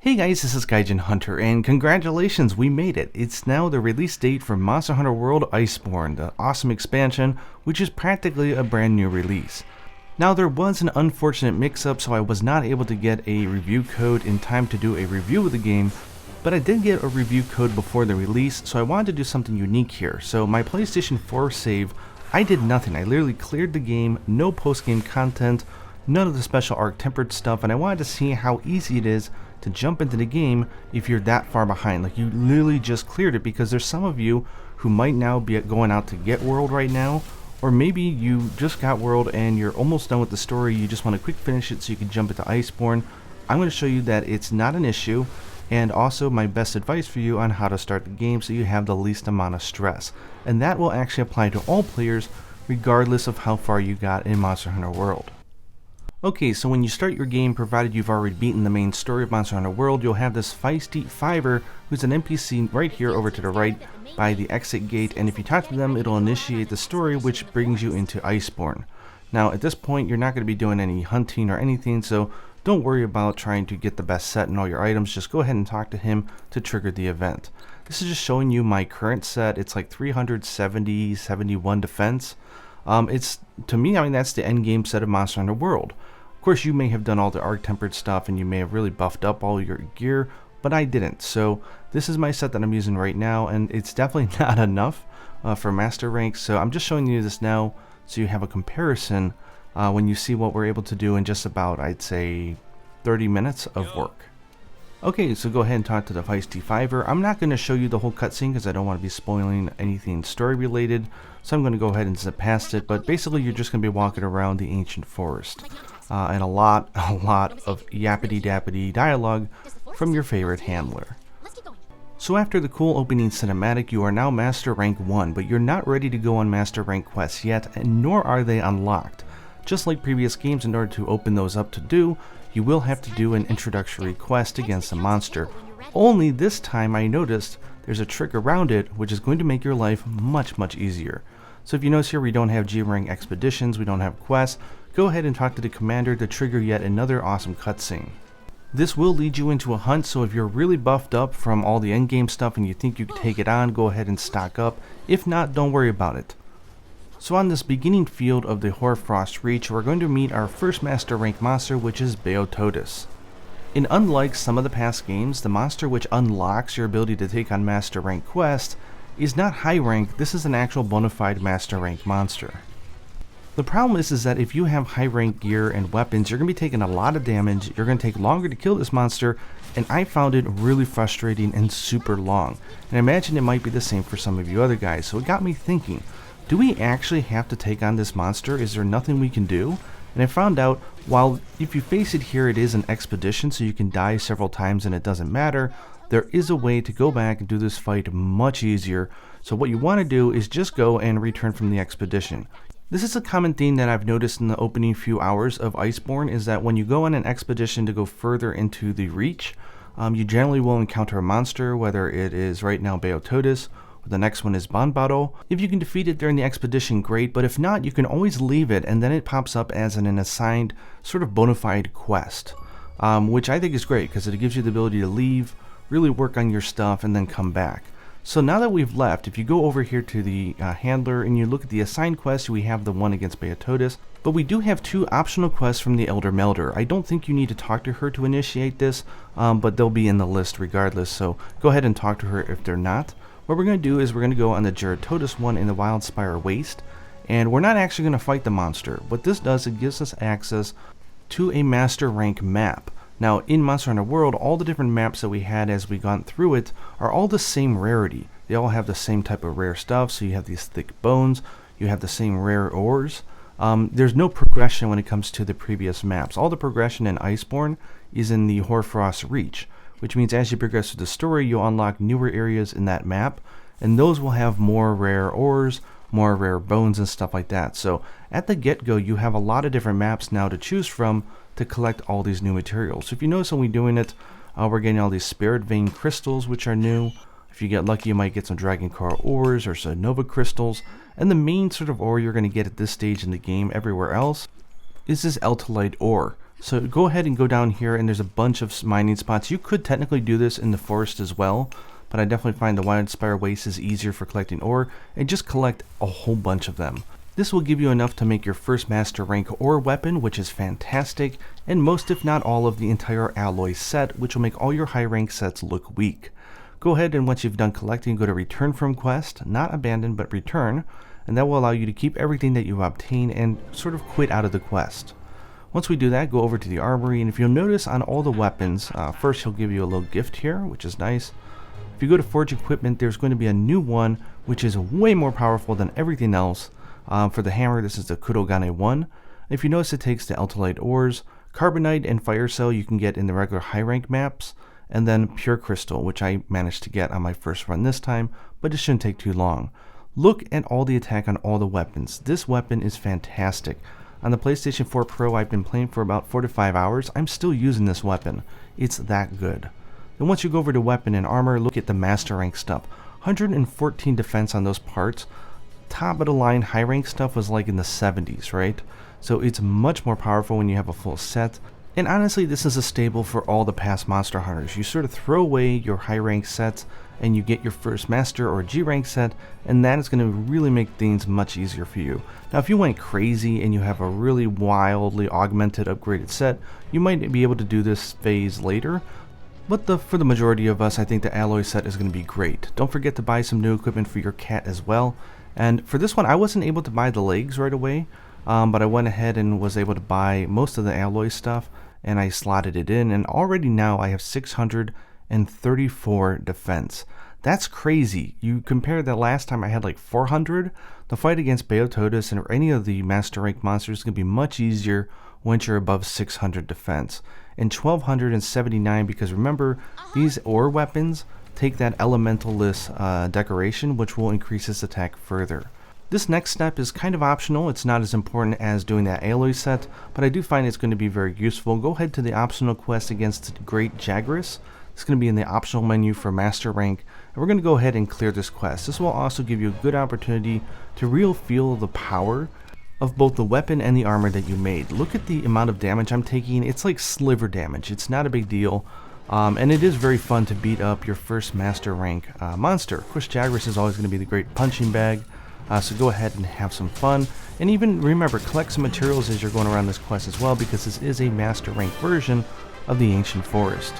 Hey guys, this is Gaijin Hunter, and congratulations, we made it! It's now the release date for Monster Hunter World Iceborne, the awesome expansion, which is practically a brand new release. Now there was an unfortunate mix-up, so I was not able to get a review code in time to do a review of the game, but I did get a review code before the release, so I wanted to do something unique here. So my PlayStation 4 save, I did nothing. I literally cleared the game, no post-game content, none of the special arc tempered stuff, and I wanted to see how easy it is to jump into the game if you're that far behind. Like, you literally just cleared it, because there's some of you who might now be going out to get World right now, or maybe you just got World and you're almost done with the story, you just want to quick finish it so you can jump into Iceborne. I'm going to show you that it's not an issue, and also my best advice for you on how to start the game so you have the least amount of stress. And that will actually apply to all players regardless of how far you got in Monster Hunter World. Okay, so when you start your game, provided you've already beaten the main story of Monster Hunter World, you'll have this feisty Fiver, who's an NPC right here over to the right by the exit gate, and if you talk to them, it'll initiate the story, which brings you into Iceborne. Now, at this point, you're not going to be doing any hunting or anything, so don't worry about trying to get the best set and all your items. Just go ahead and talk to him to trigger the event. This is just showing you my current set. It's like 371 defense. To me, I mean, that's the end game set of Monster Hunter World. Of course, you may have done all the arc tempered stuff and you may have really buffed up all your gear, but I didn't. So this is my set that I'm using right now, and it's definitely not enough for master rank. So I'm just showing you this now so you have a comparison when you see what we're able to do in just about, I'd say, 30 minutes of work. Okay, so go ahead and talk to the feisty Fiver. I'm not going to show you the whole cutscene because I don't want to be spoiling anything story related, so I'm going to go ahead and zip past it. But basically, you're just going to be walking around the ancient forest, and a lot of yappity-dappity dialogue from your favorite handler. So after the cool opening cinematic, you are now Master Rank 1, but you're not ready to go on Master Rank quests yet, and nor are they unlocked. Just like previous games, in order to open those up to do, you will have to do an introductory quest against a monster. Only this time I noticed there's a trick around it, which is going to make your life much easier. So if you notice here, we don't have G-Rank expeditions, we don't have quests. Go ahead and talk to the commander to trigger yet another awesome cutscene. This will lead you into a hunt, so if you're really buffed up from all the endgame stuff and you think you can take it on, go ahead and stock up. If not, don't worry about it. So on this beginning field of the Hoarfrost Reach, we're going to meet our first Master Rank monster, which is Beotodus. And unlike some of the past games, the monster which unlocks your ability to take on Master Rank quests is not high rank. This is an actual bona fide Master Rank monster. The problem is that if you have high rank gear and weapons, you're going to be taking a lot of damage, you're going to take longer to kill this monster, and I found it really frustrating and super long. And I imagine it might be the same for some of you other guys, so it got me thinking, do we actually have to take on this monster? Is there nothing we can do? And I found out, while if you face it here, it is an expedition, so you can die several times and it doesn't matter, there is a way to go back and do this fight much easier. So what you want to do is just go and return from the expedition. This is a common theme that I've noticed in the opening few hours of Iceborne, is that when you go on an expedition to go further into the Reach, you generally will encounter a monster, whether it is right now Beotodus, or the next one is Banbado. If you can defeat it during the expedition, great, but if not, you can always leave it, and then it pops up as an assigned sort of bona fide quest, which I think is great, because it gives you the ability to leave, really work on your stuff, and then come back. So now that we've left, if you go over here to the handler and you look at the assigned quest, we have the one against Beotodus, but we do have two optional quests from the Elder Melder. I don't think you need to talk to her to initiate this, but they'll be in the list regardless, so go ahead and talk to her if they're not. What we're going to do is we're going to go on the Geratodus one in the Wildspire Waste, and we're not actually going to fight the monster. What this does, it gives us access to a Master Rank map. Now, in Monster Hunter World, all the different maps that we had as we gone through it are all the same rarity. They all have the same type of rare stuff, so you have these thick bones, you have the same rare ores. There's no progression when it comes to the previous maps. All the progression in Iceborne is in the Hoarfrost Reach, which means as you progress through the story, you'll unlock newer areas in that map, and those will have more rare ores, more rare bones and stuff like that. So at the get-go, you have a lot of different maps now to choose from to collect all these new materials. So if you notice when we're doing it, we're getting all these Spirit Vein crystals, which are new. If you get lucky, you might get some Dragon Core ores or some Nova crystals. And the main sort of ore you're going to get at this stage in the game everywhere else is this Eltalite ore. So go ahead and go down here, and there's a bunch of mining spots. You could technically do this in the forest as well, but I definitely find the Wildspire Waste is easier for collecting ore, and just collect a whole bunch of them. This will give you enough to make your first master rank ore weapon, which is fantastic, and most if not all of the entire alloy set, which will make all your high rank sets look weak. Go ahead and once you've done collecting, go to return from quest, not abandon but return, and that will allow you to keep everything that you obtain and sort of quit out of the quest. Once we do that, go over to the armory, and if you'll notice on all the weapons, first he'll give you a little gift here, which is nice. If you go to forge equipment, there's going to be a new one, which is way more powerful than everything else. For the hammer, this is the Kurogane 1. If you notice, it takes the Eltalite ores, Carbonite and Fire Cell you can get in the regular high rank maps, and then Pure Crystal, which I managed to get on my first run this time, but it shouldn't take too long. Look at all the attack on all the weapons. This weapon is fantastic. On the PlayStation 4 Pro, I've been playing for about 4 to 5 hours. I'm still using this weapon. It's that good. Then once you go over to weapon and armor, look at the master rank stuff. 114 defense on those parts. Top of the line high rank stuff was like in the 70s, right? So it's much more powerful when you have a full set. And honestly, this is a staple for all the past Monster Hunters. You sort of throw away your high rank sets and you get your first Master or G rank set, and that is going to really make things much easier for you. Now if you went crazy and you have a really wildly augmented upgraded set, you might be able to do this phase later, but for the majority of us, I think the alloy set is going to be great. Don't forget to buy some new equipment for your cat as well. And for this one, I wasn't able to buy the legs right away, but I went ahead and was able to buy most of the alloy stuff, and I slotted it in, and already now I have 634 defense. That's crazy. You compare the last time I had like 400, the fight against Beotodus and any of the master rank monsters is going to be much easier once you're above 600 defense. And 1279, because remember, these ore weapons take that elemental-less decoration, which will increase its attack further. This next step is kind of optional. It's not as important as doing that alloy set, but I do find it's going to be very useful. Go ahead to the optional quest against the Great Jagras. It's going to be in the optional menu for master rank, and we're going to go ahead and clear this quest. This will also give you a good opportunity to really feel the power of both the weapon and the armor that you made. Look at the amount of damage I'm taking. It's like sliver damage. It's not a big deal. And it is very fun to beat up your first master rank monster. Of course, Jagras is always going to be the great punching bag, so go ahead and have some fun. And even remember, collect some materials as you're going around this quest as well, because this is a master rank version of the Ancient Forest.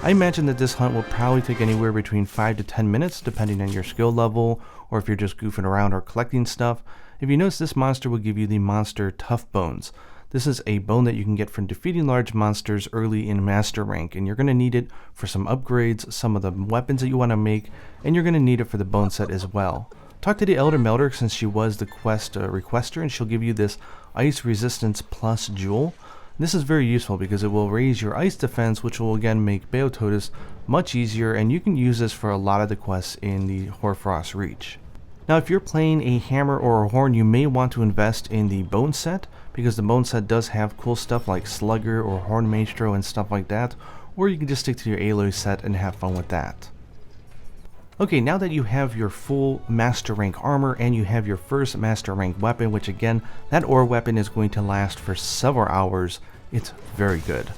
I imagine that this hunt will probably take anywhere between 5 to 10 minutes, depending on your skill level, or if you're just goofing around or collecting stuff. If you notice, this monster will give you the monster Tough Bones. This is a bone that you can get from defeating large monsters early in master rank, and you're going to need it for some upgrades, some of the weapons that you want to make, and you're going to need it for the bone set as well. Talk to the Elder Melder, since she was the quest requester, and she'll give you this Ice Resistance Plus Jewel. This is very useful because it will raise your ice defense, which will again make Beotodus much easier, and you can use this for a lot of the quests in the Hoarfrost Reach. Now if you're playing a hammer or a horn, you may want to invest in the bone set, because the bone set does have cool stuff like Slugger or Horn Maestro and stuff like that, or you can just stick to your alloy set and have fun with that. Okay, now that you have your full master rank armor and you have your first master rank weapon, which again, that ore weapon is going to last for several hours, it's very good.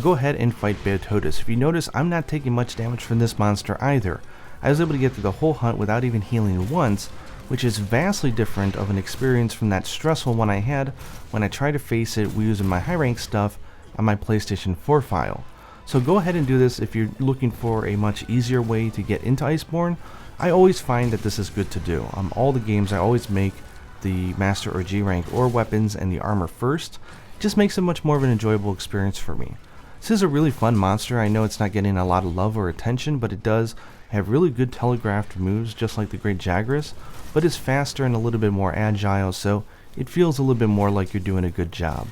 Go ahead and fight Beotodus. If you notice, I'm not taking much damage from this monster either. I was able to get through the whole hunt without even healing once, which is vastly different of an experience from that stressful one I had when I tried to face it using my high rank stuff on my PlayStation 4 file. So go ahead and do this if you're looking for a much easier way to get into Iceborne. I always find that this is good to do. All the games I always make the Master or G rank ore weapons and the armor first. It just makes it much more of an enjoyable experience for me. This is a really fun monster. I know it's not getting a lot of love or attention, but it does have really good telegraphed moves, just like the Great Jagras, but it's faster and a little bit more agile, so it feels a little bit more like you're doing a good job.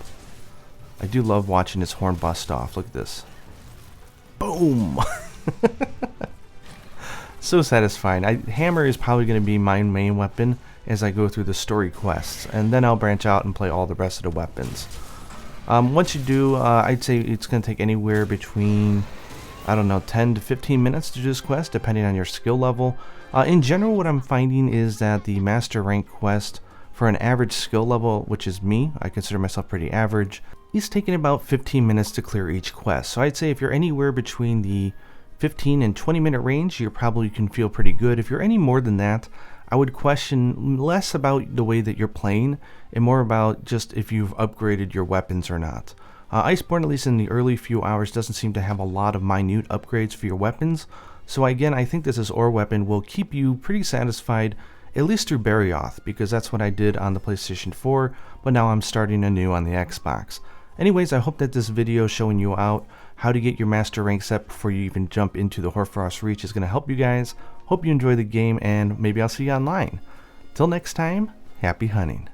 I do love watching its horn bust off. Look at this. Boom! So satisfying. Hammer is probably going to be my main weapon as I go through the story quests, and then I'll branch out and play all the rest of the weapons. Once you do, I'd say it's going to take anywhere between, I don't know, 10 to 15 minutes to do this quest, depending on your skill level. In general, what I'm finding is that the master rank quest, for an average skill level, which is me, I consider myself pretty average, It's taking about 15 minutes to clear each quest. So I'd say if you're anywhere between the 15 and 20 minute range, you probably can feel pretty good. If you're any more than that, I would question less about the way that you're playing and more about just if you've upgraded your weapons or not. Iceborne, at least in the early few hours, doesn't seem to have a lot of minute upgrades for your weapons. So again, I think this ore weapon will keep you pretty satisfied, at least through Barioth, because that's what I did on the PlayStation 4, but now I'm starting anew on the Xbox. Anyways, I hope that this video showing you out how to get your master rank set before you even jump into the Hoarfrost Reach is going to help you guys. Hope you enjoy the game, and maybe I'll see you online. Till next time, happy hunting.